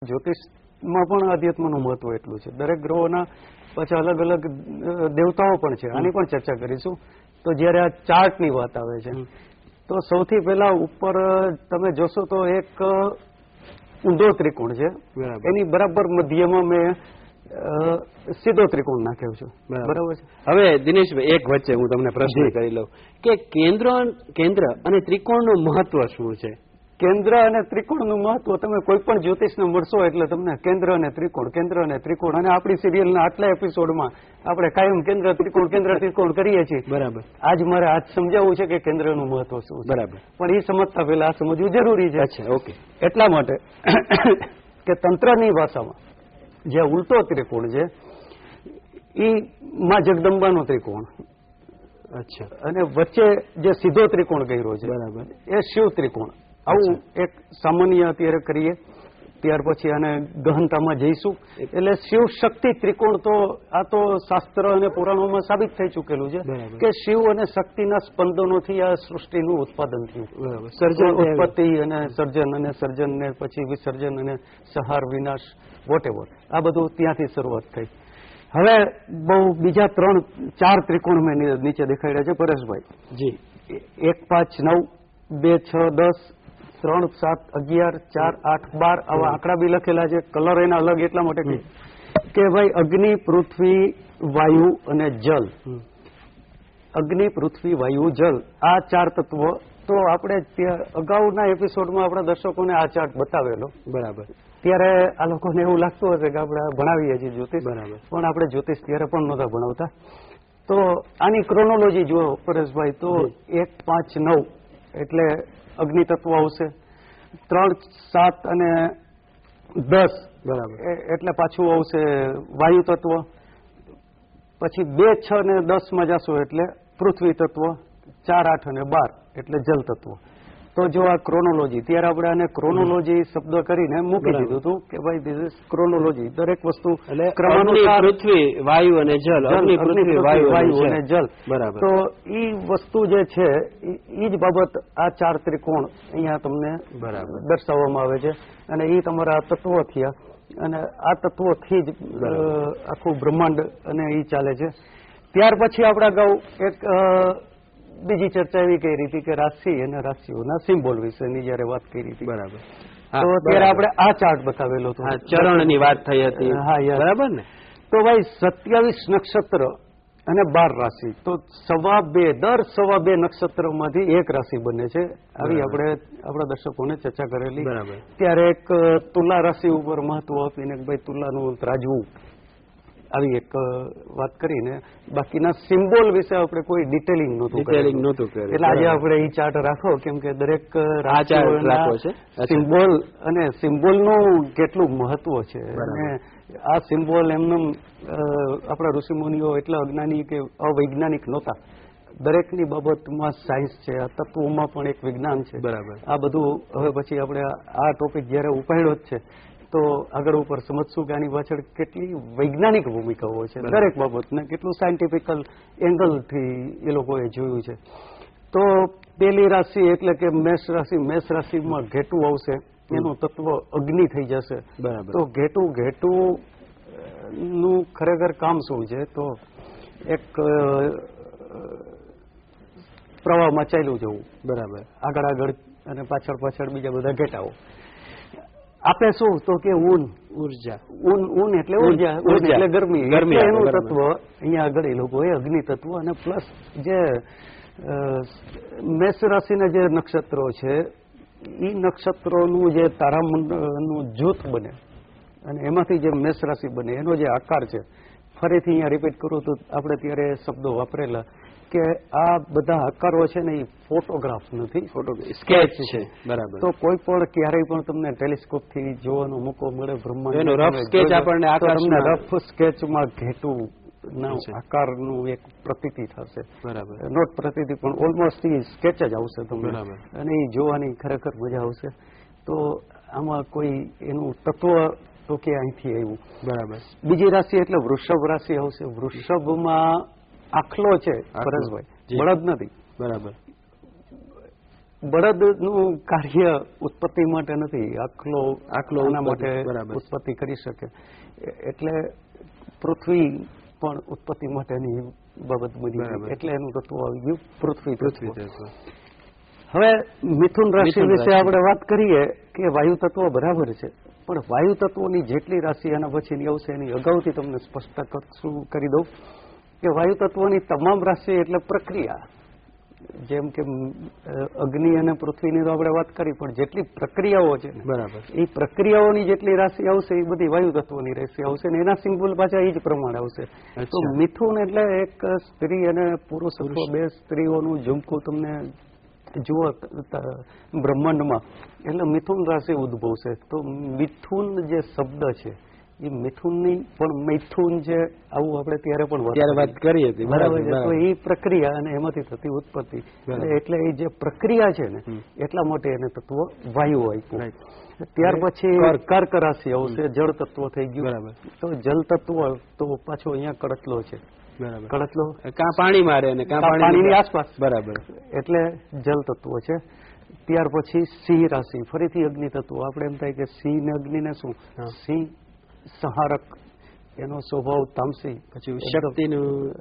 જ્યોતિષમાં પણ અધ્યાત્મનું મહત્વ એટલું છે. દરેક ગ્રહોના પછી અલગ અલગ દેવતાઓ પણ છે. આની પણ ચર્ચા કરીશું. તો જ્યારે આ ચાર્ટની વાત આવે છે તો સૌથી પહેલા ઉપર તમે જોશો તો એક ઊંધો ત્રિકોણ છે. એની બરાબર મધ્યમાં મેં સીધો ત્રિકોણ નાખ્યો છું. બરાબર છે. હવે દિનેશભાઈ એક વચ્ચે હું તમને પ્રશ્ન કરી લઉં કે કેન્દ્ર અને ત્રિકોણનું મહત્વ શું છે? કેન્દ્ર અને ત્રિકોણનું મહત્વ તમે કોઈ પણ જ્યોતિષને મળશો એટલે તમને કેન્દ્ર અને ત્રિકોણ અને આપણી સિરિયલના આટલા એપિસોડમાં આપણે કાયમ કેન્દ્ર ત્રિકોણ કરીએ છીએ. બરાબર. આજ મારે આજ સમજાવવું છે કે કેન્દ્રનું મહત્વ શું છે. બરાબર. પણ એ સમજતા પહેલા આ સમજવું જરૂરી છે. અચ્છા, ઓકે. એટલા માટે કે તંત્રની ભાષામાં જે ઉલટો ત્રિકોણ છે એ માં જગદંબાનો ત્રિકોણ. અચ્છા. અને વચ્ચે જે સીધો ત્રિકોણ કર્યો છે બરાબર એ શિવ ત્રિકોણ. આવું એક સામાન્ય અત્યારે કરીએ, ત્યાર પછી આને ગહનતામાં જઈશું. એટલે શિવ શક્તિ ત્રિકોણ તો આ તો શાસ્ત્ર અને પુરાણોમાં સાબિત થઈ ચૂકેલું છે કે શિવ અને શક્તિના સ્પંદનોથી આ સૃષ્ટિનું ઉત્પાદન થયું. ઉત્પત્તિ અને સર્જન ને પછી વિસર્જન અને સંહાર વિનાશ વોટેવર આ બધું ત્યાંથી શરૂઆત થઈ. હવે બહુ બીજા 3-4 ત્રિકોણ મેં નીચે દેખાડ્યા છે પરેશભાઈ. જી. 1, 5, 9, 2, 6, 10, 3, 7, 11, 4, 8, 12 આવા આંકડા બી લખેલા છે. કલર એના અલગ એટલા માટે કે ભાઈ અગ્નિ, પૃથ્વી, વાયુ અને જલ. અગ્નિ, પૃથ્વી, વાયુ, જલ આ 4 તત્વો. તો આપણે અગાઉના એપિસોડમાં આપણા દર્શકોને આ ચાર્ટ બતાવેલો. બરાબર. ત્યારે આ લોકોને એવું લાગતું હશે કે આપણે ભણાવીએ છીએ જ્યોતિષ. બરાબર. પણ આપણે જ્યોતિષ ત્યારે પણ નહોતા ભણાવતા. તો આની ક્રોનોલોજી જુઓ પરેશભાઈ તો 1, 5, 9 એટલે અગ્નિ તત્વ આવશે. 3, 7 અને 10 બરાબર એટલે પાછું આવશે વાયુ તત્વ. પછી 2, 6 અને 10 માં જશો એટલે પૃથ્વી તત્વ. 4, 8 અને 12 એટલે જલ તત્વ. તો જો આ ક્રોનોલોજી ત્યારે આપણે આને ક્રોનોલોજી શબ્દ કરીને મૂકી દીધું હતું કે ભાઈ ધીસ ઇઝ ક્રોનોલોજી. દરેક વસ્તુ ક્રમાનુસાર પૃથ્વી, વાયુ અને જલ. પૃથ્વી, વાયુ અને જલ. બરાબર. તો એ વસ્તુ જે છે એ જ બાબત આ 4 ત્રિકોણ અહીંયા તમને દર્શાવવામાં આવે છે. અને એ તમારા તત્વો થયા અને આ તત્વોથી જ આખું બ્રહ્માંડ અને એ ચાલે છે. ત્યાર પછી આપણે અગાઉ એક બીજી ચર્ચા એવી કરી હતી કે રાશિ અને રાશિઓના સિમ્બોલ વિશેની જયારે વાત કરી હતી. બરાબર. તો ત્યારે આપણે આ ચાર્ટ બતાવેલો હતો. ચરણની વાત થઈ હતી. હા, બરાબર ને. તો ભાઈ 27 નક્ષત્ર અને 12 રાશિ. તો દર 2.5 નક્ષત્રમાંથી એક રાશિ બને છે. આવી આપણે આપણા દર્શકોને ચર્ચા કરેલી. ત્યારે એક તુલા રાશિ ઉપર મહત્વ આપીને ભાઈ તુલાનું ત્રાજવું આવી એક વાત કરીને બાકીના સિમ્બોલ વિશે આપણે કોઈ ડિટેલિંગ નહોતું કર્યું. એટલે આજે આપણે એ ચાર્ટ રાખો કેમ કે દરેક સિમ્બોલ અને સિમ્બોલનું કેટલું મહત્વ છે. અને આ સિમ્બોલ એમનું આપણા ઋષિમુનિઓ એટલા અજ્ઞાની કે અવૈજ્ઞાનિક નહોતા. દરેકની બાબતમાં સાયન્સ છે. આ તત્વોમાં પણ એક વિજ્ઞાન છે. બરાબર. આ બધું હવે પછી આપણે આ ટોપિક જયારે ઉપાડ્યો જ છે તો આગળ ઉપર સમજશું કે આની પાછળ કેટલી વૈજ્ઞાનિક ભૂમિકાઓ છે. દરેક બાબતને કેટલું સાયન્ટિફિકલ એંગલથી એ લોકોએ જોયું છે. તો પહેલી રાશિ એટલે કે મેષ રાશિમાં ઘેટું આવશે. એનું તત્વ અગ્નિ થઈ જશે. બરાબર. તો ઘેટું નું ખરેખર કામ શું છે? તો એક પ્રવાહમાં ચાલ્યું જવું. બરાબર. આગળ અને પાછળ બીજા બધા ઘેટાઓ આપે શું તો કે ઊન એટલે ઉર્જા એટલે ગરમી. એનું તત્વ અહીંયા આગળ એ લોકોએ અગ્નિ તત્વ અને પ્લસ જે મેષ રાશિના જે નક્ષત્રો છે એ નક્ષત્રોનું જે તારામંડળનું જૂથ બને અને એમાંથી જે મેષ રાશિ બને એનો જે આકાર છે. ફરીથી અહીંયા રિપીટ કરું તો આપણે ત્યારે શબ્દો વાપરેલા કે આ બધા આકારો છે ને એ ફોટોગ્રાફ નથી, સ્કેચ છે. બરાબર. તો કોઈ પણ ક્યારેય પણ તમને ટેલિસ્કોપ થી જોવાનો મોકો મળે બ્રહ્માંડ રફ સ્કેચમાં ઘેટું ના આકારનું એક પ્રતીતિ થશે. બરાબર. નોટ પ્રતીતિ પણ ઓલમોસ્ટ એ સ્કેચ જ આવશે તમને. અને એ જોવાની ખરેખર મજા આવશે. તો આમાં કોઈ એનું તત્વ તો કે અહીંથી આવ્યું. બરાબર. બીજી રાશિ એટલે વૃષભ રાશિ આવશે. વૃષભમાં આખલો છે પરેશભાઈ, બળદ નથી. બરાબર. બળદનું કાર્ય ઉત્પત્તિ માટે નથી, આખલો આના માટે ઉત્પત્તિ કરી શકે. એટલે પૃથ્વી પણ ઉત્પત્તિ માટેની બાબત બની, એટલે એનું તત્વ આવી ગયું પૃથ્વી તત્વ. હવે મિથુન રાશિ વિશે આપણે વાત કરીએ કે વાયુ તત્વ બરાબર છે, પણ વાયુ તત્વોની જેટલી રાશિ એના પછીની આવશે એની અગાઉથી તમને સ્પષ્ટ કરી દઉં કે વાયુ તત્વોની તમામ રાશિ એટલે પ્રક્રિયા. જેમ કે અગ્નિ અને પૃથ્વીની તો આપણે વાત કરી, પણ જેટલી પ્રક્રિયાઓ છે બરાબર, એ પ્રક્રિયાઓની જેટલી રાશિ આવશે એ બધી વાયુ તત્વોની રાશિ આવશે ને એના સિમ્બોલ પાછા એ જ પ્રમાણે આવશે. તો મિથુન એટલે એક સ્ત્રી અને પુરુષ અથવા બે સ્ત્રીઓનું ઝુમખું તમને જુઓ બ્રહ્માંડમાં, એટલે મિથુન રાશિ ઉદ્ભવશે. તો મિથુન જે શબ્દ છે એ મિથુનની પણ મૈથુન છે, આવું આપણે ત્યારે પણ વાત કરી હતી બરાબર છે. તો એ પ્રક્રિયા અને એમાંથી થતી ઉત્પત્તિ, એટલે એ જે પ્રક્રિયા છે ને એટલા માટે એને તત્વ વાયુ આપ્યું. ત્યાર પછી કર્ક રાશિ આવશે, જળ તત્વ થઈ ગયું બરાબર. તો જલ તત્વ તો પાછો અહીંયા કડતલો છે, કડતલો કાં પાણી મારે ને કાં પાણીની આસપાસ બરાબર, એટલે જલ તત્વ છે. ત્યાર પછી સિંહ રાશિ, ફરીથી અગ્નિ તત્વ. આપણે એમ થાય કે સિંહ ને અગ્નિ ને શું, સિંહ સંહારક, એનો સ્વભાવ તામસી, પછી શક્તિનું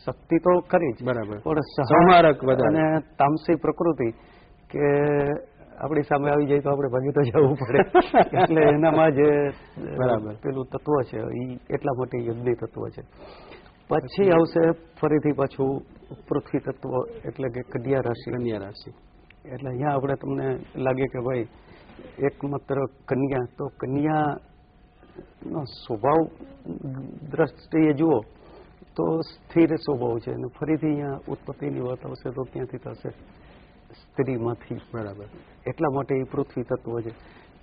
શક્તિ તો ખરી જ બરાબર, પણ સંહારક અને તામસી પ્રકૃતિ કે આપણી સામે આવી જાય તો આપણે ભાગી તો જવું પડે, એટલે એનામાં જે બરાબર પેલું તત્વ છે એ એટલા માટે અગ્નિ તત્વ છે. પછી આવશે ફરીથી પાછું પૃથ્વી તત્વ, એટલે કે કન્યા રાશિ. કન્યા રાશિ એટલે અહીંયા આપણે તમને લાગે કે ભાઈ એકમાત્ર કન્યા, તો કન્યા નો સ્વભાવ દ્રષ્ટિએ જુઓ તો સ્થિર સ્વભાવ છે, અને ફરીથી અહીંયા ઉત્પત્તિની વાત આવશે તો ક્યાંથી થશે, સ્ત્રીમાંથી બરાબર, એટલા માટે એ પૃથ્વી તત્વ છે.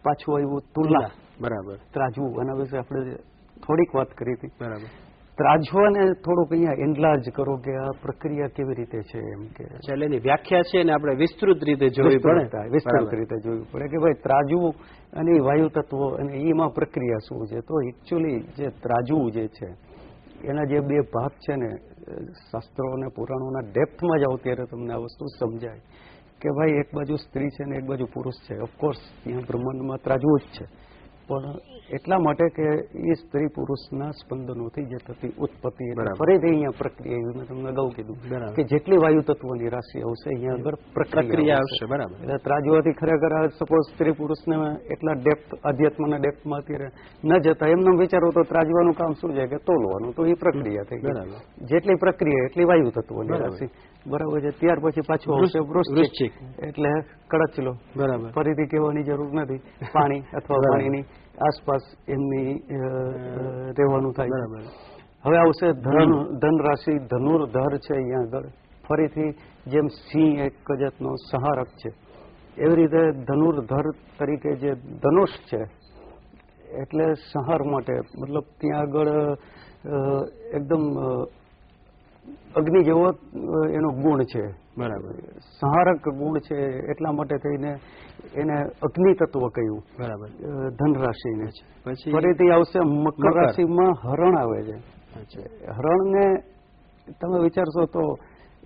પાછું આવ્યું તુલા બરાબર, ત્રાજવું, એના વિશે આપણે થોડીક વાત કરી હતી બરાબર. ત્રાજવાને થોડુંક અહીંયા એન્લાર્જ કરો કે આ પ્રક્રિયા કેવી રીતે છે, એમ કે એની વ્યાખ્યા છે ને આપણે વિસ્તૃત રીતે જોવી પડે, વિસ્તૃત રીતે જોવી પડે કે ભાઈ ત્રાજવું અને વાયુ તત્વ અને એમાં પ્રક્રિયા શું છે. તો એકચ્યુઅલી જે ત્રાજવું જે છે એના જે બે ભાગ છે ને, શાસ્ત્રો અને પુરાણોના ડેપ્થમાં જાઓ ત્યારે તમને આ વસ્તુ સમજાય કે ભાઈ એક બાજુ સ્ત્રી છે ને એક બાજુ પુરુષ છે. ઓફકોર્સ અહીંયા બ્રહ્માંડમાં ત્રાજવું જ છે, પણ એટલા માટે કે એ સ્ત્રી પુરુષના સ્પંદનોથી જે થતી ઉત્પત્તિ, ફરીથી અહીંયા પ્રક્રિયા, મેં તમને અગાઉ કીધું કે જેટલી વાયુ તત્વોની રાશિ આવશે અહીંયા આગળ પ્રક્રિયા આવશે બરાબર. એટલે ત્રાજવાથી ખરેખર સપોઝ સ્ત્રી પુરુષને એટલા ડેપ્થ, અધ્યાત્મના ડેપ્થમાં અત્યારે ન જતા એમને વિચારો તો ત્રાજવાનું કામ શું છે કે તોલવાનું, તો એ પ્રક્રિયા થઈ બરાબર. જેટલી પ્રક્રિયા એટલી વાયુ તત્વોની રાશિ બરાબર છે. ત્યાર પછી પાછું આવશે વૃશ્ચિક, એટલે કડચલો બરાબર, ફરીથી કહેવાની જરૂર નથી, પાણી અથવા પાણીની આસપાસ એમની રહેવાનું થાય બરાબર. હવે આવશે ધન રાશિ, ધનુર્ધર છે અહીંયા આગળ. ફરીથી જેમ સિંહ એક જાતનો સંહારક છે, એવી રીતે ધનુર્ધર તરીકે જે ધનુષ છે એટલે સંહાર માટે, મતલબ ત્યાં આગળ એકદમ અગ્નિ જેવો એનો ગુણ છે બરાબર, સંહારક ગુણ છે, એટલા માટે થઈને એને અગ્નિ તત્વ કહ્યું બરાબર ધન રાશિને. પછી ફરીથી આવશે મકર રાશિમાં હરણ આવે છે. હરણને તમે વિચારશો તો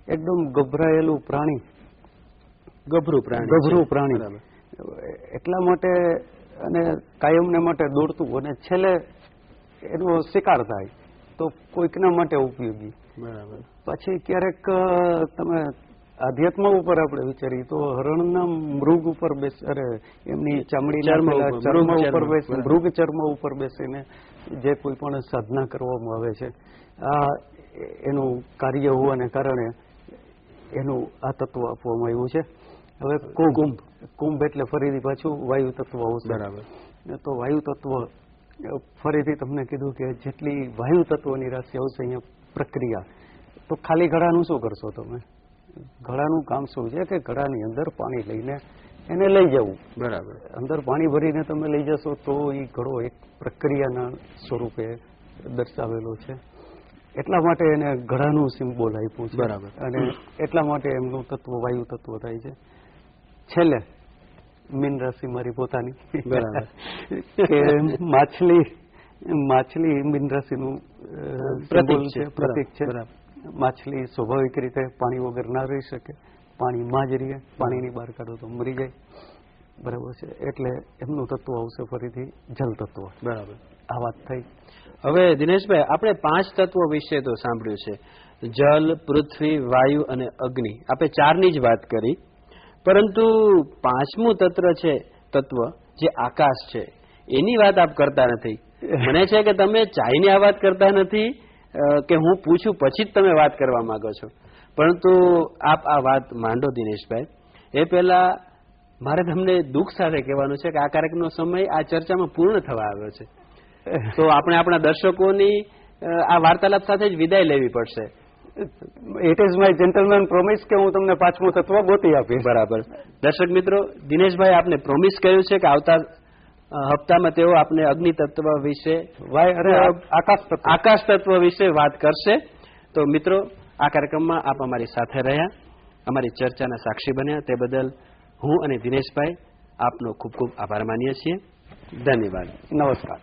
એકદમ ગભરાયેલું પ્રાણી, ગભરું પ્રાણી, એટલા માટે અને કાયમને માટે દોડતું, અને છેલ્લે એનો શિકાર થાય તો કોઈકના માટે ઉપયોગી બરાબર. પછી ક્યારેક તમે આધ્યાત્મ ઉપર આપણે વિચારીએ તો હરણના મૃગ ઉપર એમની ચામડીના ચર્મ ઉપર બેસી, મૃગ ચર્મ ઉપર બેસીને જે કોઈ પણ સાધના કરવામાં આવે છે, આ એનું કાર્ય હોવાને કારણે એનું આ તત્વ આપવામાં આવ્યું છે. હવે કુંભ એટલે ફરીથી પાછું વાયુ તત્વ આવશે બરાબર. તો વાયુ તત્વ ફરીથી તમને કીધું કે જેટલી વાયુ તત્વની રાશિ આવશે અહીંયા પ્રક્રિયા. તો ખાલી ઘડાનું શું કરશો તમે? ઘડાનું કામ શું છે કે ઘડાની અંદર પાણી લઈને એને લઈ જવું બરાબર. અંદર પાણી ભરીને તમે લઈ જશો તો એ ઘડો એક પ્રક્રિયાના સ્વરૂપે દર્શાવેલો છે, એટલા માટે એને ઘડાનું સિમ્બોલ આપ્યું છે બરાબર. અને એટલા માટે એમનું તત્વ વાયુ તત્વ થાય છે. છેલ્લે મીન રાશિ મારી પોતાની બરાબર કે માછલી મીન રાશિનું પ્રતીક છે. માછલી સ્વાભાવિક રીતે પાણી વગર ના રહી શકે, પાણીમાં જ રહે, પાણીની બહાર કાઢો તો મરી જાય. બરાબર છે, એટલે એમનું તત્વ આવશે ફરીથી જલ તત્વ. બરાબર, આ વાત થઈ. હવે દિનેશભાઈ, આપણે 5 તત્વો વિશે તો સાંભળ્યું છે, જલ, પૃથ્વી, વાયુ અને અગ્નિ. આપણે 4ની જ વાત કરી, પરંતુ 5મું તત્વ જે આકાશ છે એની વાત આપ કરતા નથી. મને છે કે તમે ચાઈની આ વાત કરતા નથી કે હું પૂછું પછી જ તમે વાત કરવા માંગો છો, પરંતુ આપ આ વાત માંડો દિનેશભાઈ. એ પહેલા મારે તમને દુઃખ સાથે કહેવાનું છે કે આ કાર્યક્રમનો સમય આ ચર્ચામાં પૂર્ણ થવા આવ્યો છે, તો આપણે આપણા દર્શકોની આ વાર્તાલાપ સાથે જ વિદાય લેવી પડશે. It is my gentleman promise કે હું તમને 5મું તત્વ ગોતી આપીશ. બરાબર. દર્શક મિત્રો, દિનેશભાઈ આપને પ્રોમિસ કર્યું છે કે આવતા હપ્તામાં તેઓ આપને અગ્નિ તત્વ વિશે, આકાશ તત્વ વિશે વાત કરશે. તો મિત્રો, આ કાર્યક્રમમાં આપ અમારી સાથે રહ્યા, અમારી ચર્ચાના સાક્ષી બન્યા, તે બદલ હું અને દિનેશભાઈ આપનો ખૂબ ખૂબ આભાર માનીએ છીએ. ધન્યવાદ. નમસ્કાર.